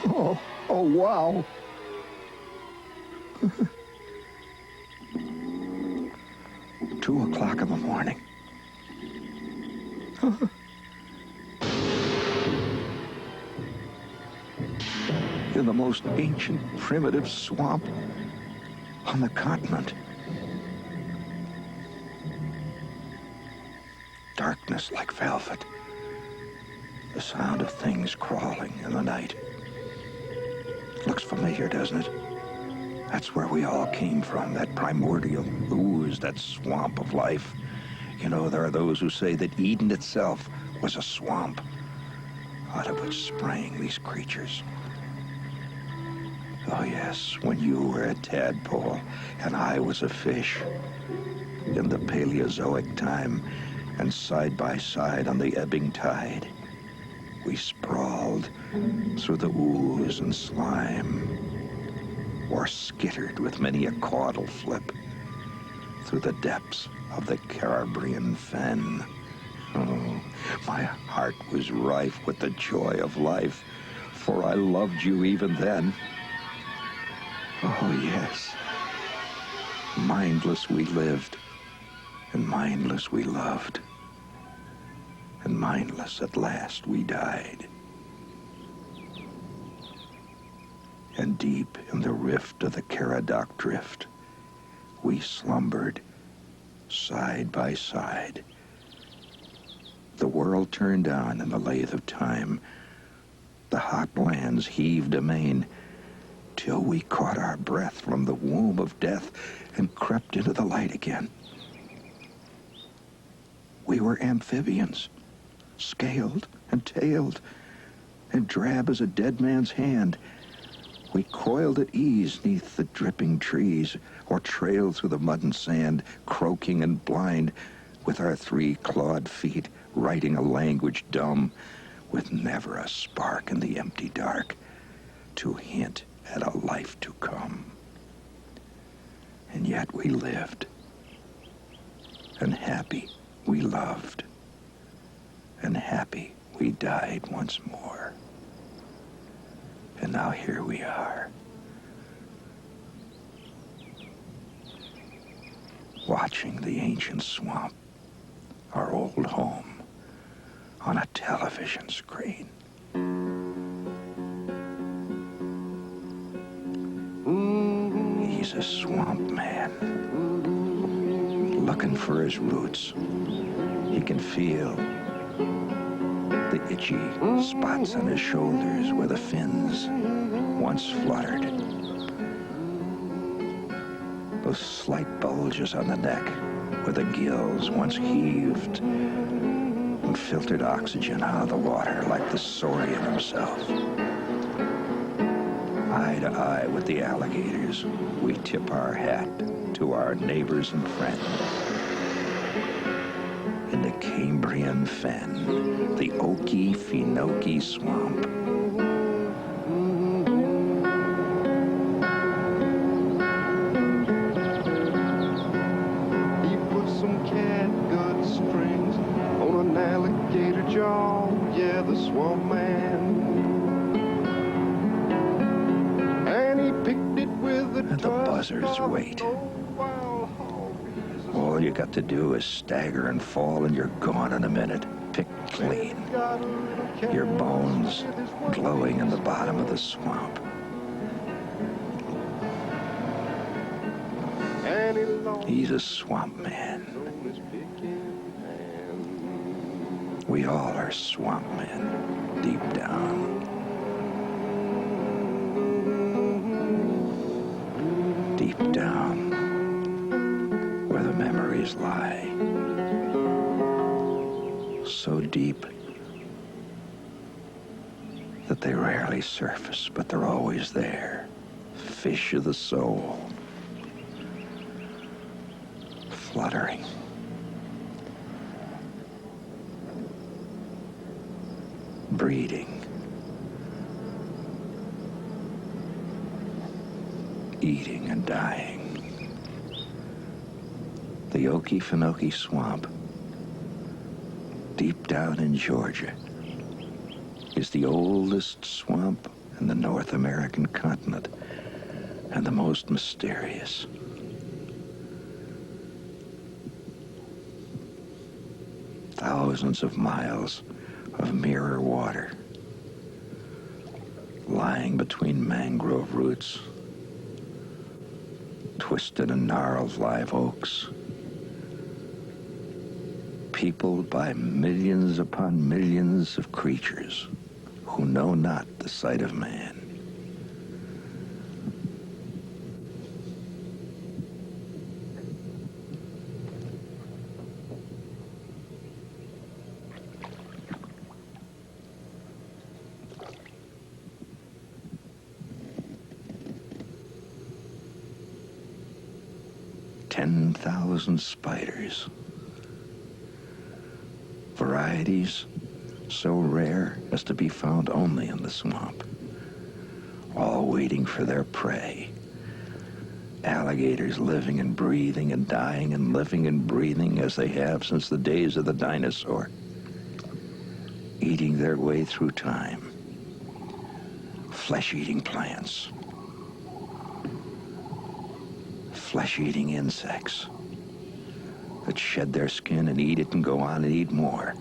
Oh, wow. 2 o'clock in the morning. In the most ancient, primitive swamp on the continent. Darkness like velvet. The sound of things crawling in the night. Looks familiar, doesn't it? That's where we all came from, that primordial ooze, that swamp of life. You know, there are those who say that Eden itself was a swamp, out of which sprang these creatures. Oh yes, when you were a tadpole and I was a fish, in the Paleozoic time, and side by side on the ebbing tide, we sprawled through the ooze and slime, or skittered with many a caudal flip through the depths of the Cambrian fen. Oh, my heart was rife with the joy of life, for I loved you even then. Oh, yes. Mindless we lived, and mindless we loved, and mindless at last we died. And deep in the rift of the Caradoc drift, we slumbered side by side. The world turned on in the lathe of time. The hot lands heaved amain, till we caught our breath from the womb of death and crept into the light again. We were amphibians, scaled and tailed, and drab as a dead man's hand. We coiled at ease neath the dripping trees, or trailed through the mud and sand, croaking and blind, with our 3 clawed feet writing a language dumb, with never a spark in the empty dark to hint at a life to come. And yet we lived, and happy we loved, and happy we died once more. And now here we are, watching the ancient swamp, our old home, on a television screen. He's a swamp man, looking for his roots. He can feel the itchy spots on his shoulders where the fins once fluttered. Those slight bulges on the neck where the gills once heaved and filtered oxygen out of the water like the saurian himself. Eye to eye with the alligators, we tip our hat to our neighbors and friends. In the Cambrian fen, the Okefenokee swamp. He put some catgut strings on an alligator jaw, yeah, the swamp man. And he picked it with a And the buzzards wait. All you got to do is stagger and fall and you're gone in a minute, picked clean. Your bones glowing in the bottom of the swamp. He's a swamp man. We all are swamp men, deep down. Deep down, where the memories lie. So deep that they rarely surface, but they're always there. Fish of the soul. Fluttering. Breeding. Eating and dying. The Okefenokee swamp, deep down in Georgia, is the oldest swamp and the North American continent, and the most mysterious. Thousands of miles of mirror water, lying between mangrove roots, twisted and gnarled live oaks, peopled by millions upon millions of creatures who know not the sight of man. "10,000 spiders, varieties so rare as to be found only in the swamp, all waiting for their prey. Alligators living and breathing and dying and living and breathing as they have since the days of the dinosaur, eating their way through time. Flesh-eating plants, flesh-eating insects that shed their skin and eat it and go on and eat more.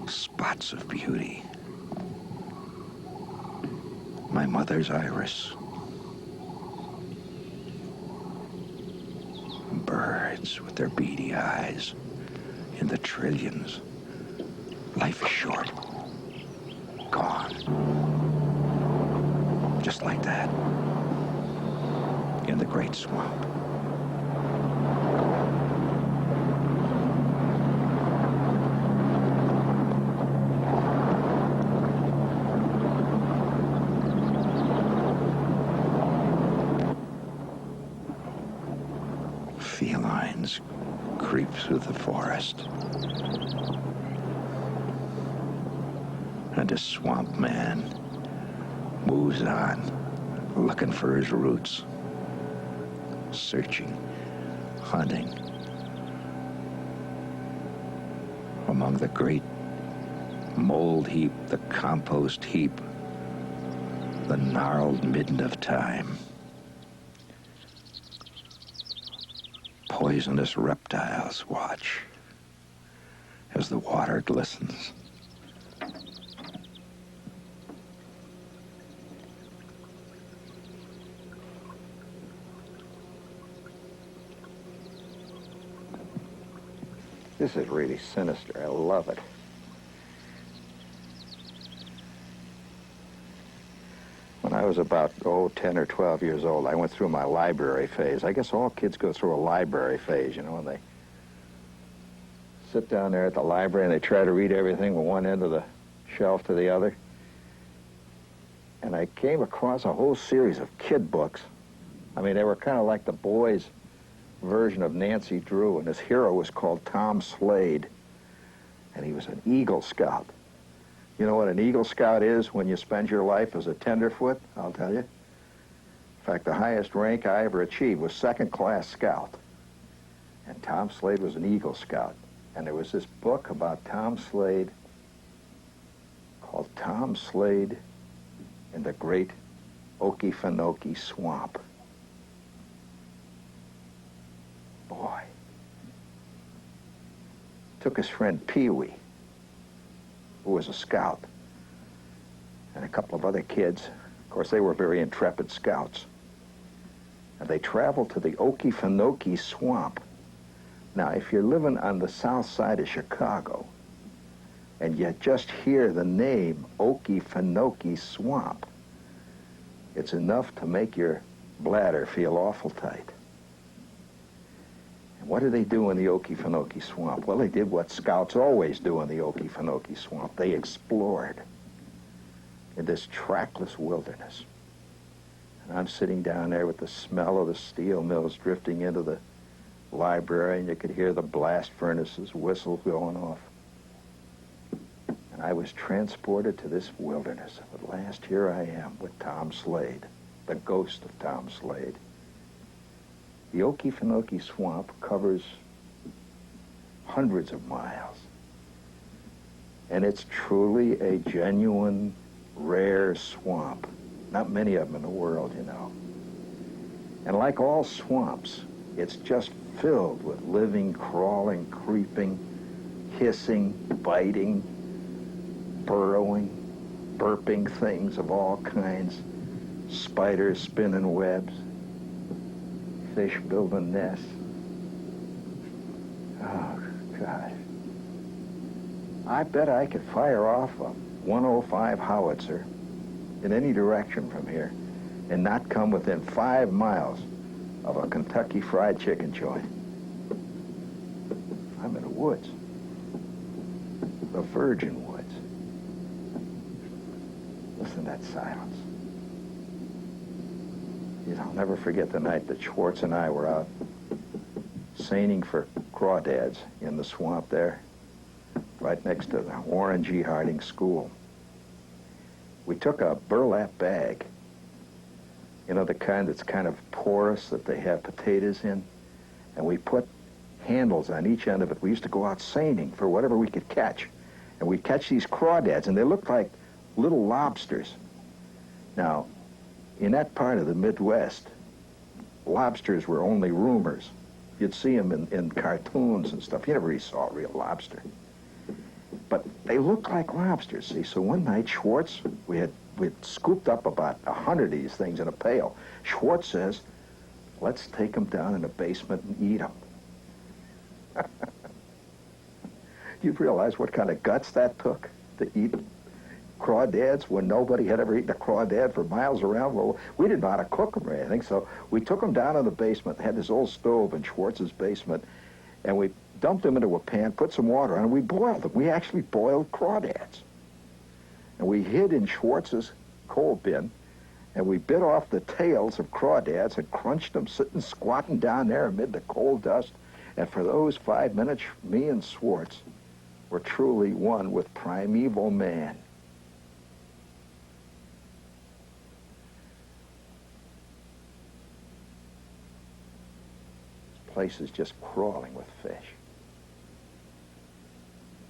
Spots of beauty. My mother's iris. Birds with their beady eyes in the trillions. Life is short. Gone. Just like that. In the great swamp. Felines creep through the forest. And a swamp man moves on, looking for his roots, searching, hunting among the great mold heap, the compost heap, the gnarled midden of time. Poisonous reptiles watch as the water glistens. This is really sinister. I love it. When I was about, 10 or 12 years old, I went through my library phase. I guess all kids go through a library phase, and they sit down there at the library and they try to read everything from one end of the shelf to the other. And I came across a whole series of kid books. I mean, they were kind of like the boys' version of Nancy Drew, and his hero was called Tom Slade, and he was an Eagle Scout. You know what an Eagle Scout is when you spend your life as a tenderfoot? I'll tell you. In fact, the highest rank I ever achieved was second-class Scout, and Tom Slade was an Eagle Scout. And there was this book about Tom Slade called Tom Slade in the Great Okefenokee Swamp. Boy. Took his friend Pee-wee, who was a scout, and a couple of other kids. Of course, they were very intrepid scouts. And they traveled to the Okefenokee Swamp. Now, if you're living on the south side of Chicago, and you just hear the name Okefenokee Swamp, it's enough to make your bladder feel awful tight. What did they do in the Okefenokee Swamp? Well, they did what scouts always do in the Okefenokee Swamp. They explored in this trackless wilderness. And I'm sitting down there with the smell of the steel mills drifting into the library, and you could hear the blast furnaces whistle going off. And I was transported to this wilderness. At last, here I am with Tom Slade, the ghost of Tom Slade. The Okefenokee Swamp covers hundreds of miles. And it's truly a genuine, rare swamp. Not many of them in the world, you know. And like all swamps, it's just filled with living, crawling, creeping, hissing, biting, burrowing, burping things of all kinds, spiders spinning webs, fish building nests. Oh, God. I bet I could fire off a 105 howitzer in any direction from here and not come within 5 miles of a Kentucky Fried Chicken joint. I'm in the woods. The virgin woods. Listen to that silence. I'll never forget the night that Schwartz and I were out seining for crawdads in the swamp there, right next to the Warren G. Harding School. We took a burlap bag, you know, the kind that's kind of porous that they have potatoes in, and we put handles on each end of it. We used to go out seining for whatever we could catch, and we'd catch these crawdads, and they looked like little lobsters. Now, in that part of the Midwest, lobsters were only rumors. You'd see them in cartoons and stuff. You never really saw a real lobster. But they looked like lobsters, see? So one night, Schwartz, we'd scooped up about 100 of these things in a pail. Schwartz says, let's take them down in the basement and eat them. You'd realize what kind of guts that took to eat crawdads when nobody had ever eaten a crawdad for miles around. Well, we didn't know how to cook them or anything, so we took them down in the basement, had this old stove in Schwartz's basement, and we dumped them into a pan, put some water on, and we boiled them. We actually boiled crawdads. And we hid in Schwartz's coal bin, and we bit off the tails of crawdads and crunched them sitting squatting down there amid the coal dust. And for those 5 minutes, me and Schwartz were truly one with primeval man. This place is just crawling with fish.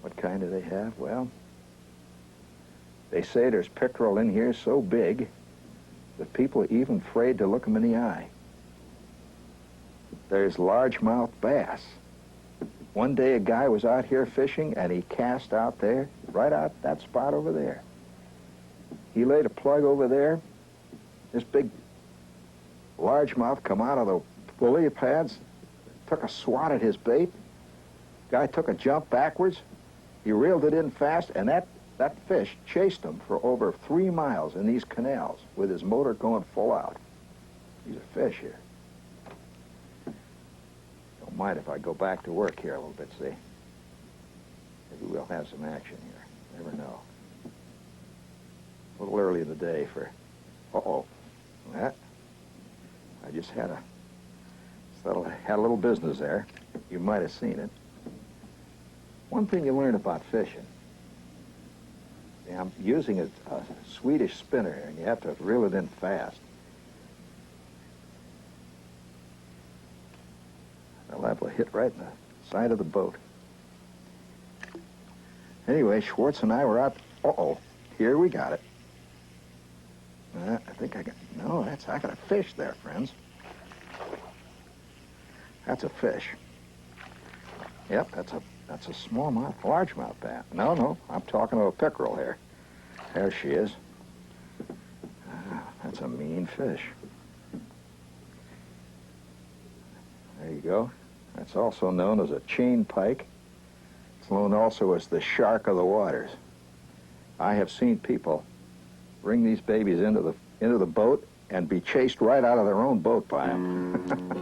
What kind do they have? Well, they say there's pickerel in here so big that people are even afraid to look them in the eye. There's largemouth bass. One day a guy was out here fishing and he cast out there, right out that spot over there. He laid a plug over there. This big largemouth come out of the lily pads, took a swat at his bait. Guy took a jump backwards. He reeled it in fast, and that fish chased him for over 3 miles in these canals with his motor going full out. These are fish here. Don't mind if I go back to work here a little bit, see? Maybe we'll have some action here. Never know. A little early in the day for... Uh-oh. That? I just had a little business there. You might have seen it. One thing you learn about fishing, I'm using a Swedish spinner here, and you have to reel it in fast. I'll have to hit right in the side of the boat. Anyway, Schwartz and I were out. Uh-oh, here we got it. I think I got, no, I got a fish there, friends. That's a fish. Yep, that's a smallmouth, largemouth bass. No, I'm talking to a pickerel here. There she is. That's a mean fish. There you go. That's also known as a chain pike. It's known also as the shark of the waters. I have seen people bring these babies into the boat and be chased right out of their own boat by them.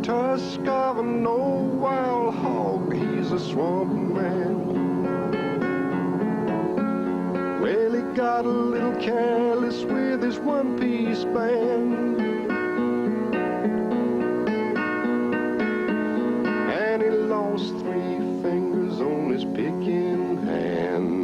tusk of an old wild hog, he's a swamp man. Well, he got a little careless with his one-piece band, and he lost 3 fingers on his picking hand.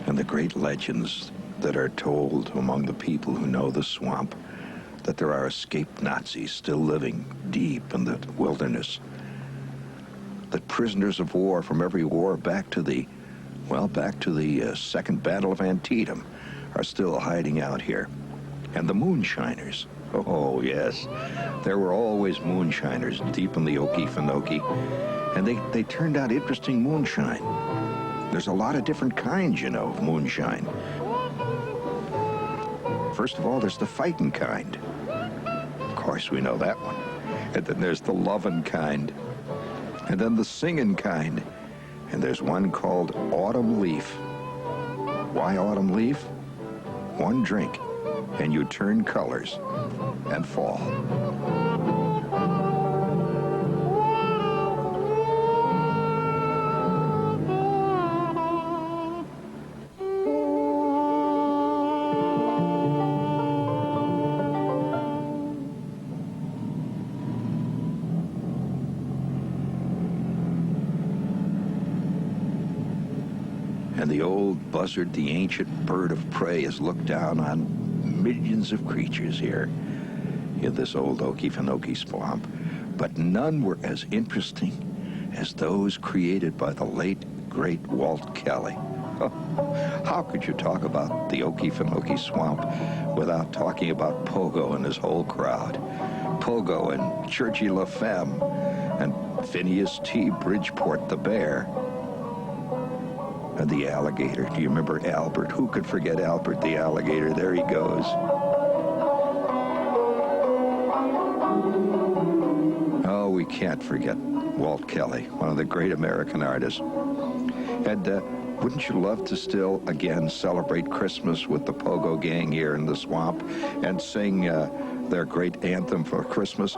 And the great legends that are told among the people who know the swamp, that there are escaped Nazis still living deep in the wilderness, that prisoners of war from every war back to the Second Battle of Antietam are still hiding out here. And the moonshiners, oh yes, there were always moonshiners deep in the Okefenokee, and they turned out interesting moonshine. There's a lot of different kinds, you know, of moonshine. First of all, there's the fighting kind. Of course, we know that one. And then there's the loving kind. And then the singing kind. And there's one called Autumn Leaf. Why Autumn Leaf? One drink, and you turn colors and fall. And the old buzzard, the ancient bird of prey, has looked down on millions of creatures here in this old Okefenokee swamp, but none were as interesting as those created by the late, great Walt Kelly. How could you talk about the Okefenokee swamp without talking about Pogo and his whole crowd? Pogo and Churchy LaFemme and Phineas T. Bridgeport the bear. And the alligator. Do you remember Albert? Who could forget Albert the alligator? There he goes. Oh, we can't forget Walt Kelly, one of the great American artists. And wouldn't you love to still, again, celebrate Christmas with the Pogo gang here in the swamp and sing their great anthem for Christmas?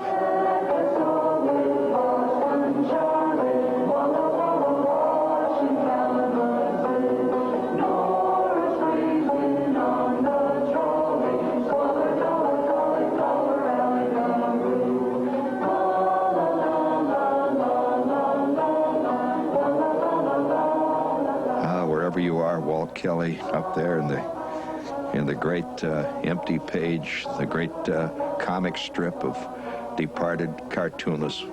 You are, Walt Kelly, up there in the great empty page, the great comic strip of departed cartoonists.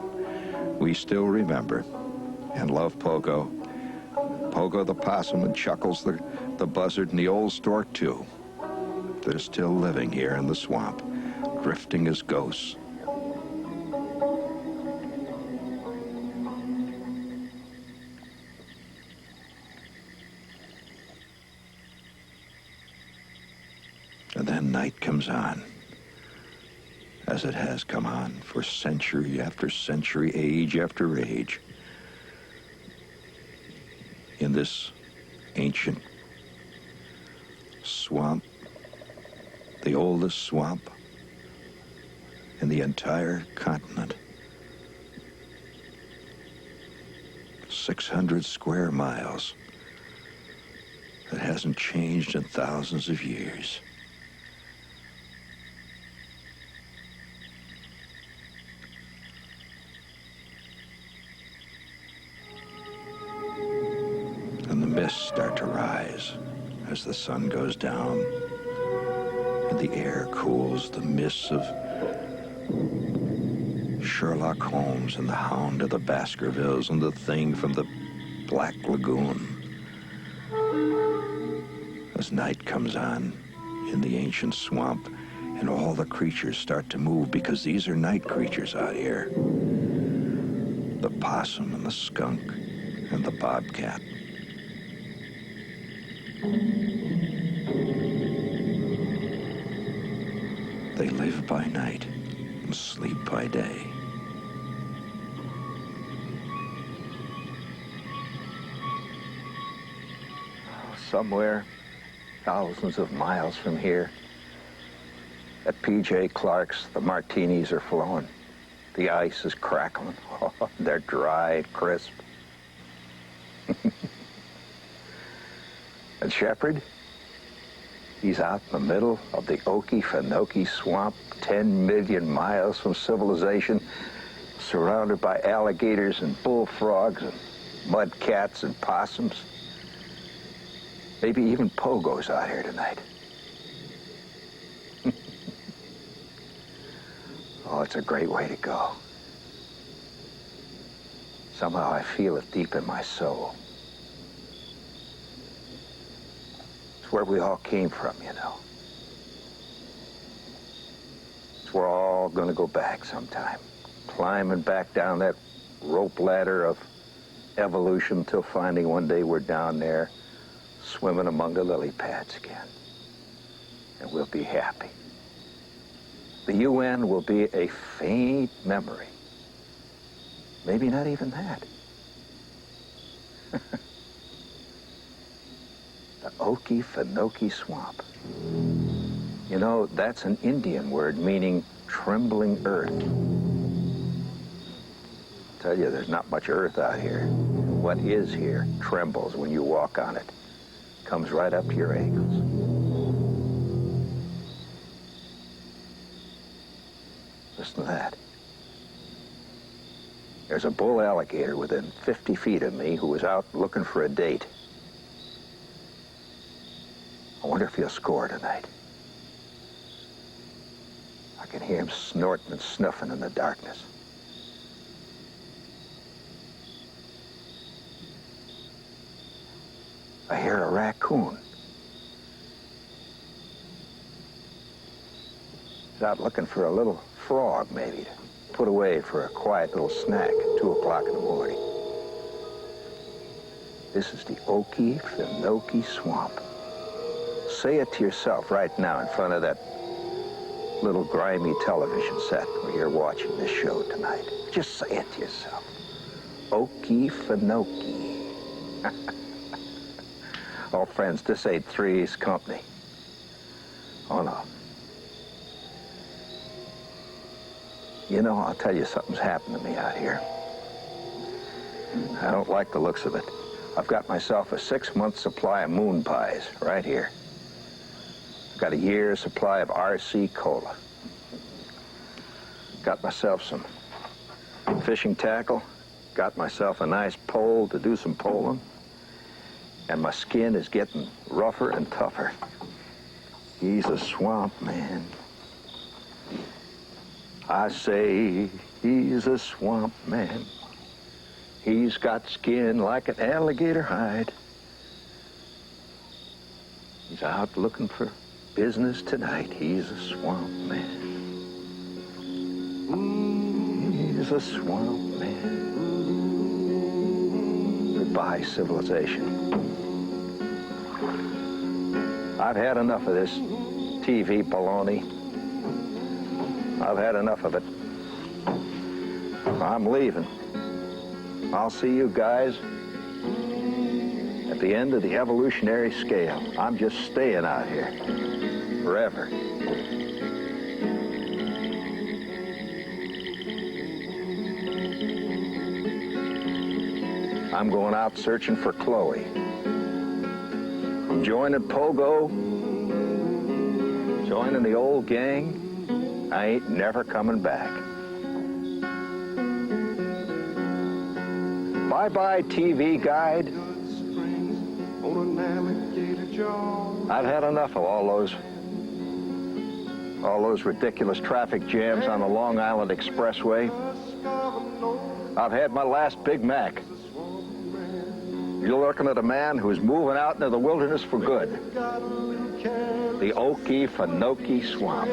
We still remember and love Pogo. Pogo the possum and Chuckles the buzzard and the old stork too. They're still living here in the swamp, drifting as ghosts. And then night comes on, as it has come on for century after century, age after age. In this ancient swamp, the oldest swamp in the entire continent. 600 square miles that hasn't changed in thousands of years. And the mists start to rise as the sun goes down, and the air cools. The mists of Sherlock Holmes and the Hound of the Baskervilles and the Thing from the Black Lagoon. As night comes on in the ancient swamp, and all the creatures start to move, because these are night creatures out here. The possum and the skunk and the bobcat. They live by night and sleep by day. Somewhere, thousands of miles from here, at P.J. Clark's, the martinis are flowing. The ice is crackling. Oh, they're dry and crisp. And Shepard, he's out in the middle of the Okefenokee swamp, 10 million miles from civilization, surrounded by alligators and bullfrogs and mudcats and possums. Maybe even Pogo's out here tonight. Oh, it's a great way to go. Somehow I feel it deep in my soul. It's where we all came from, you know. It's where we're all gonna go back sometime. Climbing back down that rope ladder of evolution till finally one day we're down there swimming among the lily pads again. And we'll be happy. The UN will be a faint memory. Maybe not even that. The Okefenokee swamp. You know, that's an Indian word meaning trembling earth. I tell you, there's not much earth out here. What is here trembles when you walk on it. Comes right up to your ankles. Listen to that. There's a bull alligator within 50 feet of me who was out looking for a date. I wonder if he'll score tonight. I can hear him snorting and snuffing in the darkness. I hear a raccoon. He's out looking for a little frog, maybe, to put away for a quiet little snack at 2 o'clock in the morning. This is the Okefenokee swamp. Say it to yourself right now in front of that little grimy television set where you're watching this show tonight. Just say it to yourself. Okefenokee. Oh, friends, this ain't Three's Company. Oh, no. You know, I'll tell you something's happened to me out here. I don't like the looks of it. I've got myself a 6-month supply of moon pies right here. I've got a year's supply of RC Cola. Got myself some fishing tackle. Got myself a nice pole to do some poling. And my skin is getting rougher and tougher. He's a swamp man. I say he's a swamp man. He's got skin like an alligator hide. He's out looking for business tonight. He's a swamp man. He's a swamp man. Goodbye, civilization. I've had enough of this TV baloney. I've had enough of it. I'm leaving. I'll see you guys at the end of the evolutionary scale. I'm just staying out here forever. I'm going out searching for Chloe. I'm joining Pogo, joining the old gang. I ain't never coming back. Bye-bye, TV guide. I've had enough of all those ridiculous traffic jams on the Long Island Expressway. I've had my last Big Mac. You're looking at a man who's moving out into the wilderness for good. The Okefenokee swamp.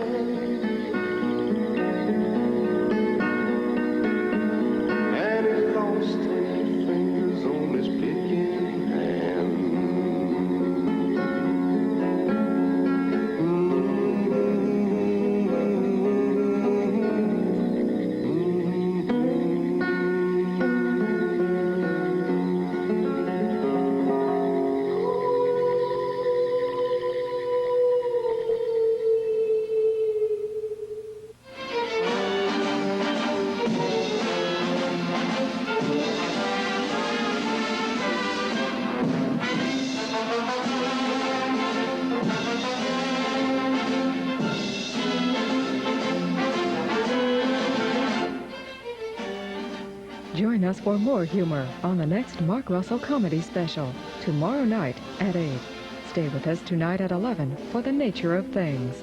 us for more humor on the next Mark Russell comedy special, tomorrow night at 8. Stay with us tonight at 11 for The Nature of Things.